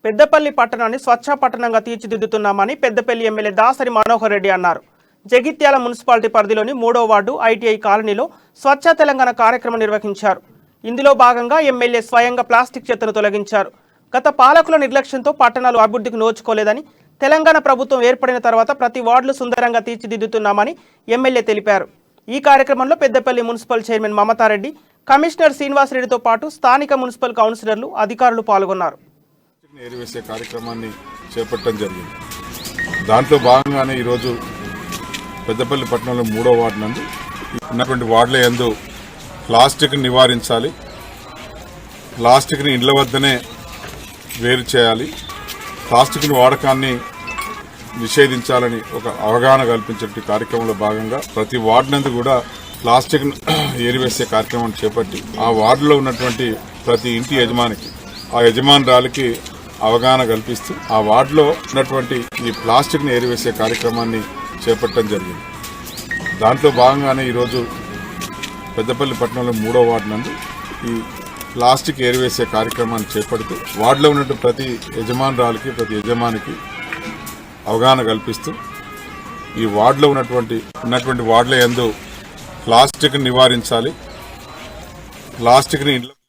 పెద్దపల్లి పట్టణాన్ని స్వచ్ఛ పట్టణంగా తీర్చిదిద్దుతున్నామని పెద్దపల్లి ఎమ్మెల్యే దాసరి మనోహర్ రెడ్డి అన్నారు. జగిత్యాల మున్సిపాలిటీ పరిధిలోని 3వ వార్డు ఐటీఐ కాలనీలో స్వచ్ఛ తెలంగాణ కార్యక్రమం నిర్వహించారు. ఇందులో భాగంగా ఎమ్మెల్యే స్వయంగా ప్లాస్టిక్ చెత్తను తొలగించారు. గత పాలకుల నిర్లక్ష్యంతో పట్టణాలు అభివృద్ధికి నోచుకోలేదని, తెలంగాణ ప్రభుత్వం ఏర్పడిన తర్వాత ప్రతి వార్డులు సుందరంగా తీర్చిదిద్దుతున్నామని ఎమ్మెల్యే తెలిపారు. ఈ కార్యక్రమంలో Peddapalli municipal chairman Mamata Reddy, commissioner శ్రీనివాసరెడ్డితో పాటు స్థానిక మున్సిపల్ కౌన్సిలర్లు, అధికారులు పాల్గొన్నారు. ఏరివేసే కార్యక్రమాన్ని చేపట్టడం జరిగింది. దాంట్లో భాగంగానే ఈరోజు పెద్దపల్లి పట్టణంలో 3వ వార్డు నందు ఉన్నటువంటి వార్డుల యందు ప్లాస్టిక్ నివారించాలి, ప్లాస్టిక్ని ఇండ్ల వద్దనే వేరు చేయాలి, ప్లాస్టిక్ వాడకాన్ని నిషేధించాలని ఒక అవగాహన కల్పించే కార్యక్రమంలో భాగంగా ప్రతి వార్డు నందు కూడా ప్లాస్టిక్ ఏరివేసే కార్యక్రమం చేపట్టి ఆ వార్డులో ఉన్నటువంటి ప్రతి ఇంటి యజమానికి, ఆ యజమానురాలికి అవగాహన కల్పిస్తూ ఆ వార్డులో ఉన్నటువంటి ఈ ప్లాస్టిక్ని ఏరివేసే కార్యక్రమాన్ని చేపట్టడం జరిగింది. దాంట్లో భాగంగానే ఈరోజు పెద్దపల్లి పట్టణంలో 3వ వార్డు నందు ఈ ప్లాస్టిక్ ఏరివేసే కార్యక్రమాన్ని చేపడుతూ వార్డులో ఉన్నటువంటి ప్రతి యజమానురాలికి, ప్రతి యజమానికి అవగాహన కల్పిస్తూ ఈ వార్డులో ఉన్నటువంటి వార్డుల యందు ప్లాస్టిక్ నివారించాలి, ప్లాస్టిక్ని